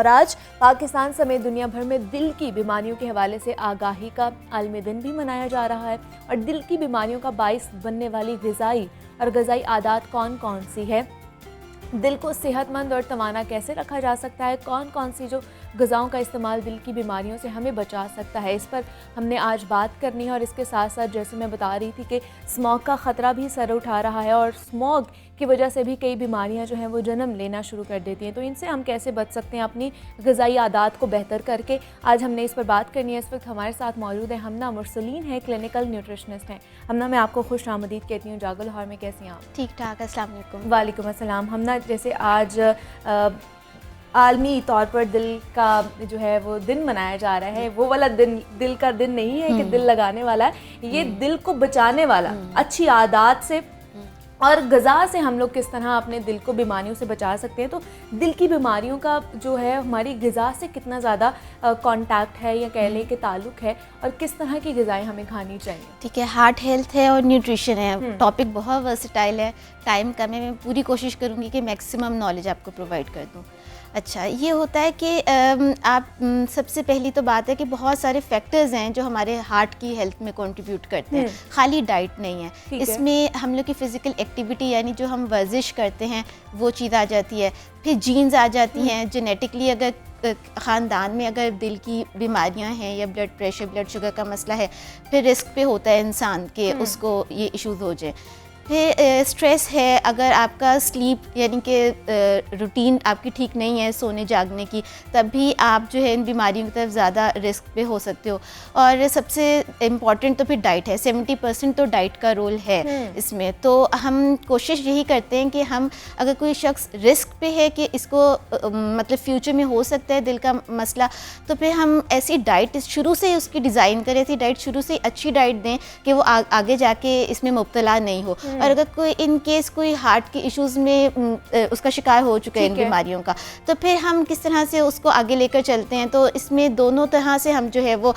और आज पाकिस्तान समेत दुनिया भर में दिल की बीमारियों के हवाले से आगाही का आलमी दिन भी मनाया जा रहा है। और दिल की बीमारियों का बाइस बनने वाली ग़िज़ाई और ग़िज़ाई आदत कौन कौन सी है, दिल को सेहतमंद और तवाना कैसे रखा जा सकता है, कौन कौन सी जो ग़िज़ाओं का इस्तेमाल दिल की बीमारियों से हमें बचा सकता है, इस पर हमने आज बात करनी है। और इसके साथ साथ जैसे मैं बता रही थी कि स्मोक का ख़तरा भी सर उठा रहा है और स्मोक की वजह से भी कई बीमारियां जो हैं वो जन्म लेना शुरू कर देती हैं। तो इनसे हम कैसे बच सकते हैं अपनी ग़िज़ाई आदत को बेहतर करके, आज हमने इस पर बात करनी है। इस वक्त हमारे साथ मौजूद है हमना मुरसलीन है, क्लिनिकल न्यूट्रिशनिस्ट हैं। हमना, मैं आपको खुश आमदीद कहती हूँ। जागो लाहौर में कैसी हैं आप? ठीक ठाक, अस्सलाम वालेकुम। वालेकुम अस्सलाम। हमना, जैसे आज आलमी तौर पर दिल का जो है वो दिन मनाया जा रहा है, वो वाला दिन दिल का दिन नहीं है कि दिल लगाने वाला है, ये दिल को बचाने वाला अच्छी आदत से और ग़िज़ा से हम लोग किस तरह अपने दिल को बीमारियों से बचा सकते हैं। तो दिल की बीमारियों का जो है हमारी ग़िज़ा से कितना ज़्यादा कांटेक्ट है या कह लें कि ताल्लुक़ है, और किस तरह की ग़िज़ाएँ हमें खानी चाहिए? ठीक है, हार्ट हेल्थ है और न्यूट्रिशन है, टॉपिक बहुत वर्सेटाइल है। टाइम कम है, मैं पूरी कोशिश करूँगी कि मैक्सिमम नॉलेज आपको प्रोवाइड कर दूँ। अच्छा, ये होता है कि आप सबसे पहली तो बात है कि बहुत सारे फैक्टर्स हैं जो हमारे हार्ट की हेल्थ में कंट्रीब्यूट करते हैं, खाली डाइट नहीं है। इसमें हम लोग की फ़िज़िकल एक्टिविटी यानी जो हम वर्जिश करते हैं वो चीज़ आ जाती है, फिर जीन्स आ जाती हैं, जेनेटिकली अगर ख़ानदान में अगर दिल की बीमारियां हैं या ब्लड प्रेशर ब्लड शुगर का मसला है, फिर रिस्क पे होता है इंसान के उसको ये इश्यूज़ हो जाए। फिर स्ट्रेस है, अगर आपका स्लीप यानी कि रूटीन आपकी ठीक नहीं है सोने जागने की, तब भी आप जो है इन बीमारियों की तरफ ज़्यादा रिस्क पे हो सकते हो। और सबसे इम्पॉर्टेंट तो फिर डाइट है, 70% तो डाइट का रोल है इसमें। तो हम कोशिश यही करते हैं कि हम अगर कोई शख्स रिस्क पे है कि इसको मतलब फ्यूचर में हो सकता है दिल का मसला, तो फिर हम ऐसी डाइट शुरू से ही उसकी डिज़ाइन करें, ऐसी डाइट शुरू से अच्छी डाइट दें कि वो आगे जाके इसमें मुब्तला नहीं हो। और अगर कोई इन केस कोई हार्ट के इश्यूज़ में उसका शिकार हो चुका है इन बीमारियों का, तो फिर हम किस तरह से उसको आगे लेकर चलते हैं। तो इसमें दोनों तरह से हम जो है वो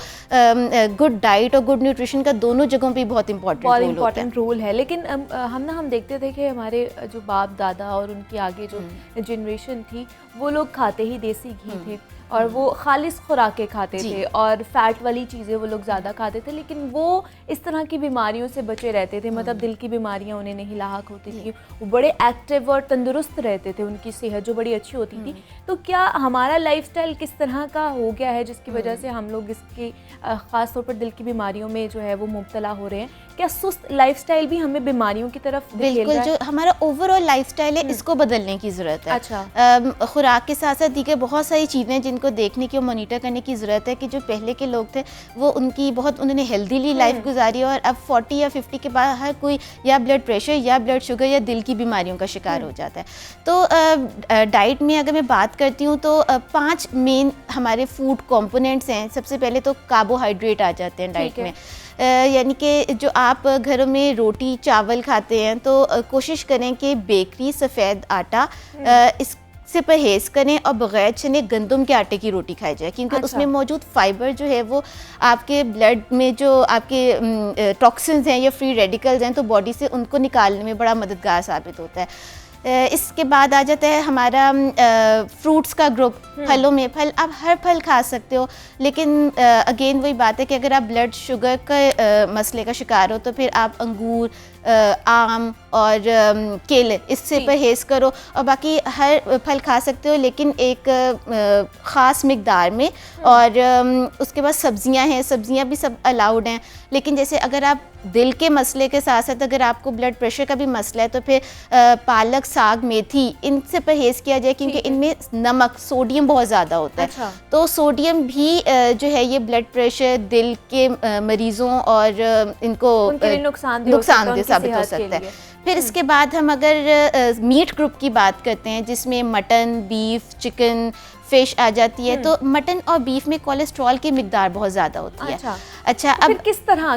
गुड डाइट और गुड न्यूट्रिशन का दोनों जगहों पे बहुत इंपॉर्टेंट रोल है। लेकिन हम देखते थे कि हमारे जो बाप दादा और उनके आगे जो जनरेशन थी वो लोग खाते ही देसी घी थे और वो खालिस खुराकें खाते थे और फैट वाली चीज़ें वो लोग ज़्यादा खाते थे, लेकिन वो इस तरह की बीमारियों से बचे रहते थे। मतलब दिल की बीमारियां उन्हें नहीं लाहक होती थी, वो बड़े एक्टिव और तंदुरुस्त रहते थे, उनकी सेहत जो बड़ी अच्छी होती थी। तो क्या हमारा लाइफस्टाइल किस तरह का हो गया है जिसकी वजह से हम लोग इसकी ख़ास तौर पर दिल की बीमारियों में जो है वो मुब्तला हो रहे हैं? क्या सुस्त लाइफस्टाइल भी हमें बीमारियों की तरफ बिल्कुल, जो हमारा ओवरऑल लाइफस्टाइल है इसको बदलने की ज़रूरत है। अच्छा, खुराक के साथ साथ दीगर बहुत सारी चीज़ें जिनको देखने की और मॉनिटर करने की ज़रूरत है कि जो पहले के लोग थे वो उनकी बहुत उन्होंने हेल्दीली लाइफ गुजारी, और अब 40 या 50 के बाद हर कोई या ब्लड प्रेशर या ब्लड शुगर या दिल की बीमारियों का शिकार हो जाता है। तो डाइट में अगर मैं बात करती हूँ तो 5 मेन हमारे फूड कंपोनेंट्स हैं। सबसे पहले तो कार्बोहाइड्रेट आ जाते हैं डाइट में, यानी कि जो आप घरों में रोटी चावल खाते हैं तो कोशिश करें कि बेकरी सफ़ेद आटा इससे परहेज़ करें और बग़ैर चने गंदम के आटे की रोटी खाई जाए, क्योंकि उसमें मौजूद फाइबर जो है वो आपके ब्लड में जो आपके टॉक्सिन्स हैं या फ्री रेडिकल्स हैं तो बॉडी से उनको निकालने में बड़ा मददगार साबित होता है। इसके बाद आ जाता है हमारा फ्रूट्स का ग्रुप। फलों में फल आप हर फल खा सकते हो, लेकिन अगेन वही बात है कि अगर आप ब्लड शुगर का मसले का शिकार हो तो फिर आप अंगूर, आम और केले इससे परहेज़ करो, और बाकी हर फल खा सकते हो लेकिन एक ख़ास मिकदार में। और उसके बाद सब्ज़ियां हैं, सब्ज़ियां भी सब अलाउड हैं, लेकिन जैसे अगर आप दिल के मसले के साथ साथ अगर आपको ब्लड प्रेशर का भी मसला है तो फिर पालक, साग, मेथी इनसे परहेज़ किया जाए, क्योंकि इनमें नमक, सोडियम बहुत ज़्यादा होता है। अच्छा। तो सोडियम भी जो है ये ब्लड प्रेशर, दिल के मरीज़ों और इनको नुकसानदेह साबित हो सकता है। फिर इसके बाद हम अगर मीट ग्रुप की बात करते हैं जिसमें मटन, बीफ, चिकन, फ़िश आ जाती है, तो मटन और बीफ में कोलेस्ट्रॉल की मिकदार बहुत ज़्यादा होती है। अच्छा, अब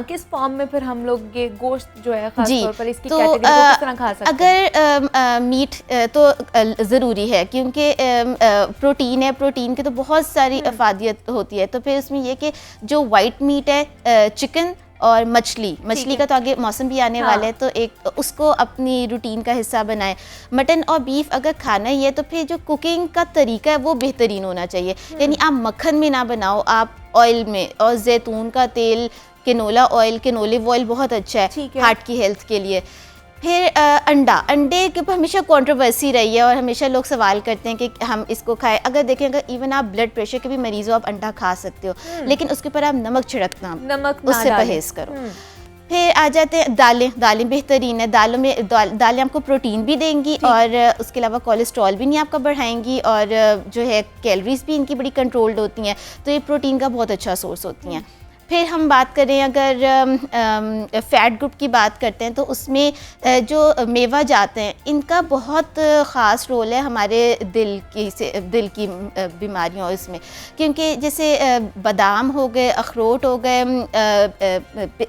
किस फॉर्म में फिर हम लोग ये गोश्त जो है खास तौर पर इसकी कैटेगरी को किस तरह खा सकते हैं? अगर मीट तो ज़रूरी है, क्योंकि प्रोटीन है, प्रोटीन की तो बहुत सारी अफादियत होती है। तो फिर उसमें ये कि जो वाइट मीट है, चिकन और मछली का तो आगे मौसम भी आने वाला है, तो एक उसको अपनी रूटीन का हिस्सा बनाएं। मटन और बीफ अगर खाना ही है तो फिर जो कुकिंग का तरीका है वो बेहतरीन होना चाहिए, यानी आप मक्खन में ना बनाओ, आप ऑयल में, और जैतून का तेल, केनोला ऑयल, केनोलिव ऑयल बहुत अच्छा है हार्ट की हेल्थ के लिए। फिर अंडे के ऊपर हमेशा कंट्रोवर्सी रही है और हमेशा लोग सवाल करते हैं कि हम इसको खाएं। अगर देखें, अगर इवन आप ब्लड प्रेशर के भी मरीज हो, आप अंडा खा सकते हो, लेकिन उसके ऊपर आप नमक छिड़कना, उससे परहेज करो। फिर आ जाते हैं दालें बेहतरीन है। दालें आपको प्रोटीन भी देंगी और उसके अलावा कोलेस्ट्रॉल भी नहीं आपका बढ़ाएंगी, और जो है कैलोरीज भी इनकी बड़ी कंट्रोल्ड होती हैं, तो ये प्रोटीन का बहुत अच्छा सोर्स होती हैं। फिर हम बात करें, अगर फ़ैट ग्रुप की बात करते हैं, तो उसमें जो मेवा जाते हैं, इनका बहुत ख़ास रोल है हमारे दिल की बीमारियों इसमें, क्योंकि जैसे बादाम हो गए, अखरोट हो गए,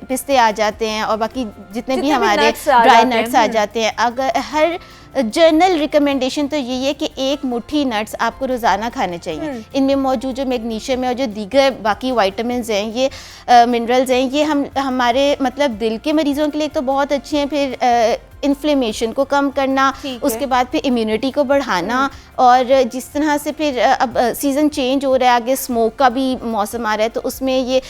पिस्ते आ जाते हैं, और बाकी जितने भी हमारे ड्राई नट्स आ जाते हैं। अगर हर जर्नल रिकमेंडेशन तो यही है कि एक मुट्ठी नट्स आपको रोज़ाना खाने चाहिए। इनमें मौजूद जो मैग्नीशियम है और जो दीगर बाकी वाइटामिन्स हैं, ये मिनरल्स हैं, ये हमारे मतलब दिल के मरीज़ों के लिए तो बहुत अच्छे हैं। फिर इन्फ्लेमेशन को कम करना, उसके बाद फिर इम्यूनिटी को बढ़ाना, और जिस तरह से फिर अब सीज़न चेंज हो रहा है, आगे स्मोक का भी मौसम आ रहा है, तो उसमें ये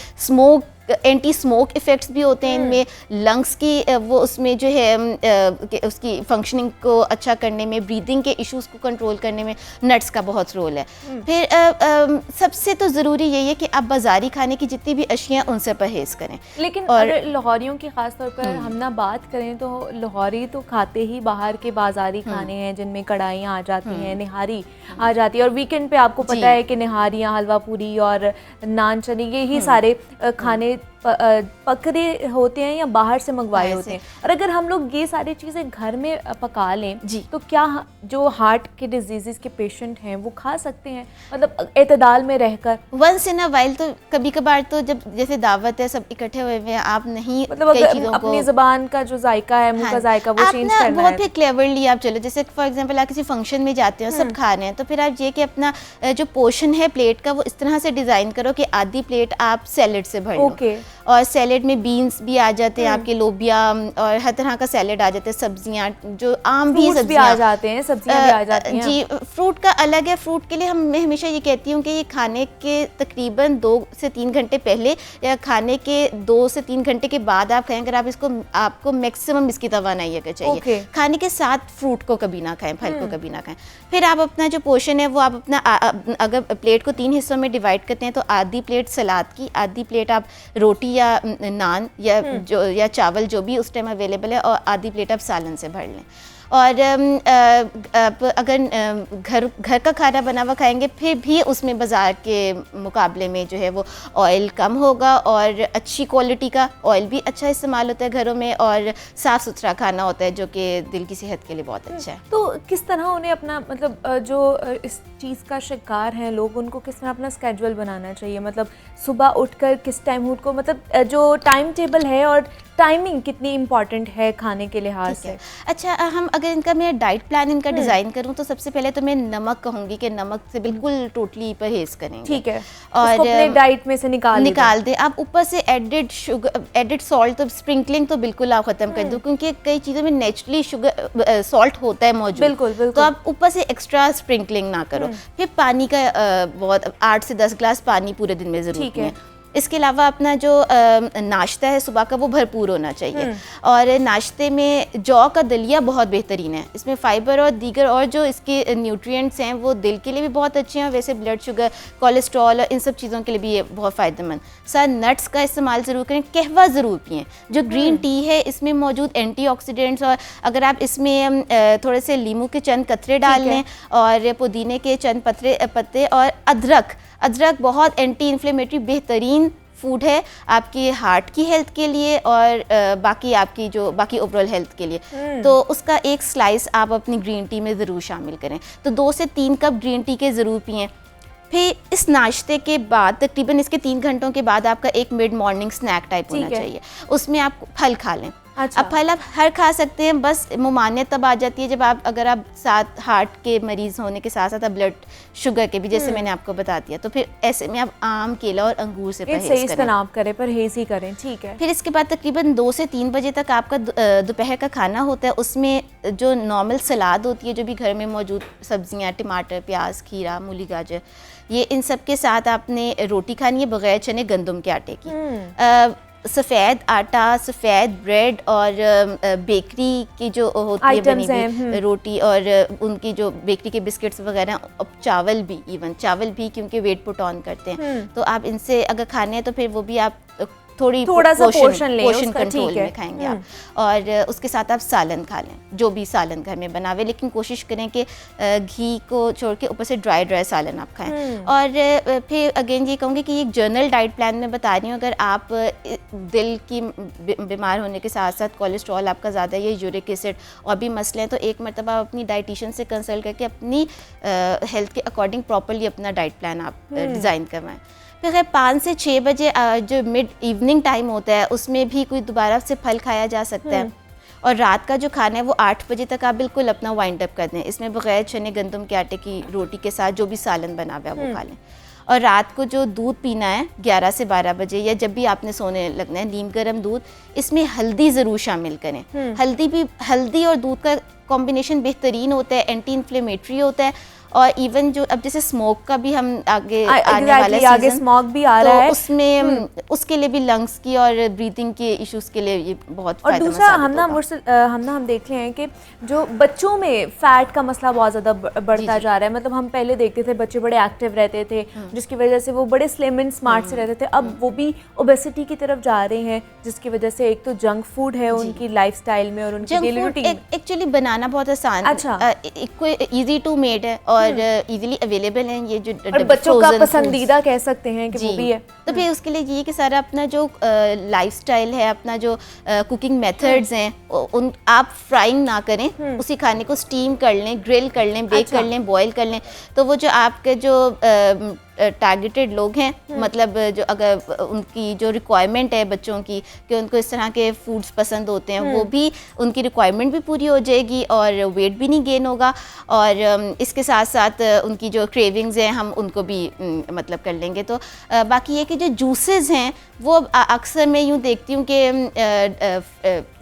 एंटी स्मोक इफ़ेक्ट्स भी होते हैं इनमें, लंग्स की वो उसमें जो है उसकी फंक्शनिंग को अच्छा करने में, ब्रीदिंग के इश्यूज़ को कंट्रोल करने में नट्स का बहुत रोल है। फिर सबसे तो ज़रूरी यही है कि आप बाज़ारी खाने की जितनी भी अशियाँ उनसे परहेज़ करें। लेकिन अगर लाहौरियों की ख़ास तौर पर हम ना बात करें, तो लाहौरी तो खाते ही बाहर के बाज़ारी खाने हैं, जिनमें कढ़ाइयाँ आ जाती हैं, निहारी आ जाती है, और वीकेंड पे आपको पता है कि निहारियाँ, हलवा पूरी और नान चने, यही सारे खाने पकड़े होते हैं या बाहर से मंगवाए होते हैं। और अगर हम लोग ये सारी चीज़ें घर में पका लें, तो क्या जो हार्ट के डिजीज़ के पेशेंट हैं वो खा सकते हैं, मतलब एतदाल में रहकर? वंस इन अ वाइल, तो कभी कभार तो जब जैसे दावत है, सब इकट्ठे हुए हैं, आप नहीं मतलब कई चीज़ों को अपनी ज़बान का जो जायका है, मुंह का जायका, वो चेंज करना है। बहुत ही क्लेवरली आप चलो, जैसे फॉर एग्जांपल आप किसी फंक्शन में जाते हो, सब खा रहे हैं, तो फिर आप ये कि अपना जो पोर्शन है प्लेट का, वो इस तरह से डिज़ाइन करो कि आधी प्लेट आप सैलेड से भर लो, और सैलेड में बीन्स भी आ जाते हैं, आपके लोबिया और हर तरह का सैलेड आ जाते हैं, सब्जियां जो आम भी सब्जियां आ जाते हैं, सब्जियां भी आ जाती हैं। जी, फ्रूट का अलग है। फ्रूट के लिए मैं हमेशा ये कहती हूँ कि ये खाने के तकरीबन 2 से 3 घंटे पहले या खाने के 2 से 3 घंटे के बाद आप खाएं, अगर आप इसको, आपको मैक्सिमम इसकी तवानाई अगर चाहिए। खाने के साथ फ्रूट को कभी ना खाएं, फल को कभी ना खाएं। फिर आप अपना जो पोर्शन है वो आप अपना अगर प्लेट को 3 हिस्सों में डिवाइड करते हैं, तो आधी प्लेट सलाद की, आधी प्लेट आप रोटी या नान या चावल जो भी उस टाइम अवेलेबल है, और आधी प्लेट आप सालन से भर लें। और अगर घर का खाना बना हुआ खाएंगे, फिर भी उसमें बाज़ार के मुकाबले में जो है वो ऑयल कम होगा, और अच्छी क्वालिटी का ऑयल भी अच्छा इस्तेमाल होता है घरों में, और साफ़ सुथरा खाना होता है, जो कि दिल की सेहत के लिए बहुत अच्छा है। तो किस तरह उन्हें अपना, मतलब जो इस चीज़ का शिकार हैं लोग, उनको किस तरह अपना स्केड्यूल बनाना चाहिए? मतलब सुबह उठकर किस टाइम उनको, मतलब जो टाइम टेबल है और टाइमिंग कितनी इम्पॉर्टेंट है खाने के लिहाज से? अच्छा, हम अगर इनका मैं डाइट प्लान इनका डिज़ाइन करूं, तो सबसे पहले तो मैं नमक कहूँगी कि नमक से बिल्कुल टोटली परहेज़ करेंगे। ठीक है, और अपने डाइट में से निकाल दें। आप ऊपर से एडिड शुगर, एडिड सॉल्ट, तो स्प्रिंकलिंग तो बिल्कुल आप ख़त्म कर दो, क्योंकि कई चीज़ों में नेचुरली शुगर सॉल्ट होता है मौजूद। बिल्कुल। तो आप ऊपर से एक्स्ट्रा स्प्रिंकलिंग ना करो। फिर पानी का बहुत 8 से 10 गिलास पानी पूरे दिन में ज़रूर है। इसके अलावा अपना जो नाश्ता है सुबह का, वो भरपूर होना चाहिए, और नाश्ते में जौ का दलिया बहुत बेहतरीन है। इसमें फाइबर और दीगर और जो इसके न्यूट्रिएंट्स हैं वो दिल के लिए भी बहुत अच्छे हैं, वैसे ब्लड शुगर, कोलेस्ट्रॉल और इन सब चीज़ों के लिए भी ये बहुत फ़ायदेमंद। साथ नट्स का इस्तेमाल ज़रूर करें, कहवा ज़रूर पिएँ। जो ग्रीन टी है, इसमें मौजूद एंटीऑक्सीडेंट्स, और अगर आप इसमें थोड़े से लीमू के चंद कतरे डाल लें, और पुदीने के चंद पत्ते, और अदरक बहुत एंटी इन्फ्लेमेटरी बेहतरीन फूड है आपकी हार्ट की हेल्थ के लिए, और बाकी आपकी जो बाकी ओवरऑल हेल्थ के लिए। तो उसका एक स्लाइस आप अपनी ग्रीन टी में ज़रूर शामिल करें। तो 2 से 3 कप ग्रीन टी के ज़रूर पिएँ। फिर इस नाश्ते के बाद तकरीबन इसके 3 घंटों के बाद आपका एक मिड मॉर्निंग स्नैक टाइप होना चाहिए। उसमें आप फल खा लें। अच्छा। अब फल आप हर खा सकते हैं, बस ममानियत तब आ जाती है जब आप, अगर आप साथ हार्ट के मरीज़ होने के साथ साथ ब्लड शुगर के भी, जैसे मैंने आपको बता दिया, तो फिर ऐसे में आप आम, केला और अंगूर से परहेज़ करें। इस्तेनाब करें, परहेज़ ही करें, ठीक है। फिर इसके बाद तकरीबन 2 से 3 बजे तक आपका दोपहर का खाना होता है। उसमें जो नॉर्मल सलाद होती है, जो भी घर में मौजूद सब्जियां, टमाटर, प्याज, खीरा, मूली, गाजर, ये इन सब के साथ आपने रोटी खानी है बग़ैर चने गंदम के आटे की। सफ़ेद आटा, सफ़ेद ब्रेड और बेकरी की जो होती है बनी हुई रोटी और उनकी जो बेकरी के बिस्किट्स वगैरह, चावल भी, इवन चावल भी क्योंकि वेट पुट ऑन करते हैं, तो आप इनसे अगर खाने हैं तो फिर वो भी आप थोड़ा सा पोर्शन कंट्रोल में खाएंगे आप। और उसके साथ आप सालन खा लें, जो भी सालन घर में बनावे, लेकिन कोशिश करें कि घी को छोड़ के ऊपर से ड्राई सालन आप खाएं। और फिर अगेन ये कहूँगी कि एक जर्नल डाइट प्लान में बता रही हूँ, अगर आप दिल की बीमार होने के साथ साथ कोलेस्ट्रॉल आपका ज़्यादा है, यूरिक एसिड और भी मसले हैं, तो एक मरतबा आप अपनी डाइटिशियन से कंसल्ट करके अपनी हेल्थ के अकॉर्डिंग प्रॉपरली अपना डाइट प्लान आप डिज़ाइन करवाएं। फिर 5 से 6 बजे जो मिड इवनिंग टाइम होता है, उसमें भी कोई दोबारा से फल खाया जा सकता है। और रात का जो खाना है वो 8 बजे तक आप बिल्कुल अपना वाइंड अप कर दें। इसमें बग़ैर चने गंदम के आटे की रोटी के साथ जो भी सालन बना हुआ है वो खा लें। और रात को जो दूध पीना है 11 से 12 बजे या जब भी आपने सोने लगना है, नीम गर्म दूध, इसमें हल्दी ज़रूर शामिल करें। हल्दी और दूध का कॉम्बिनेशन बेहतरीन होता है, एंटी इन्फ्लेमेटरी होता है। और इवन जो अब जैसे स्मोक का भी हम आगे आने वाला आगे स्मोक भी आ रहा है, उसमें उसके लिए भी लंग्स की और ब्रीदिंग के इश्यूज के लिए ये बहुत और दूसरा हम देख रहे हैं कि जो बच्चों में फैट का मसला बहुत ज़्यादा बढ़ता जा रहा है। मतलब हम पहले देखते थे बच्चे बड़े एक्टिव रहते थे, जिसकी वजह से वो बड़े स्लिम एंड स्मार्ट से रहते थे, अब वो भी ओबेसिटी की तरफ जा रहे हैं, जिसकी वजह से एक तो जंक फूड है उनकी लाइफस्टाइल में और उनकी डेली रूटीन। एक्चुअली बनाना बहुत आसान, अच्छा, इजी टू मेड है और इजीली अवेलेबल हैं ये जो बच्चों का पसंदीदा कह सकते हैं कि वो भी है। तो फिर उसके लिए ये कि सारा अपना जो लाइफस्टाइल है, अपना जो कुकिंग मेथड्स हैं, उन आप फ्राइंग ना करें, उसी खाने को स्टीम कर लें, ग्रिल कर लें, बेक कर लें, बॉयल कर लें। तो वो जो आपके जो टारगेटेड लोग हैं, मतलब जो अगर उनकी जो रिक्वायरमेंट है बच्चों की कि उनको इस तरह के फूड्स पसंद होते हैं, वो भी उनकी रिक्वायरमेंट भी पूरी हो जाएगी और वेट भी नहीं गेन होगा। और इसके साथ साथ उनकी जो क्रेविंग्स हैं हम उनको भी मतलब कर लेंगे। तो बाकी ये कि जो जूसेस हैं वो अक्सर मैं यूँ देखती हूँ कि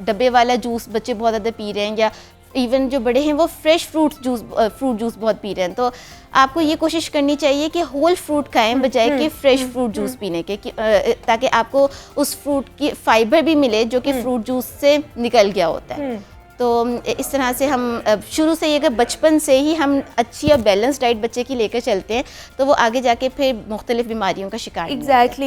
डब्बे वाला जूस बच्चे बहुत ज़्यादा पी रहे हैं, या इवन जो बड़े हैं वो फ्रेश फ्रूट जूस बहुत पी रहे हैं। तो आपको ये कोशिश करनी चाहिए कि होल फ्रूट खाएं बजाय कि फ्रेश फ्रूट जूस पीने के, ताकि आपको उस फ्रूट की फाइबर भी मिले जो कि फ्रूट जूस से निकल गया होता है। तो इस तरह से हम शुरू से ही, अगर बचपन से ही हम अच्छी और बैलेंस डाइट बच्चे की लेकर चलते हैं, तो वो आगे जाके फिर मुख्तलिफ बीमारियों का शिकार एग्जैक्टली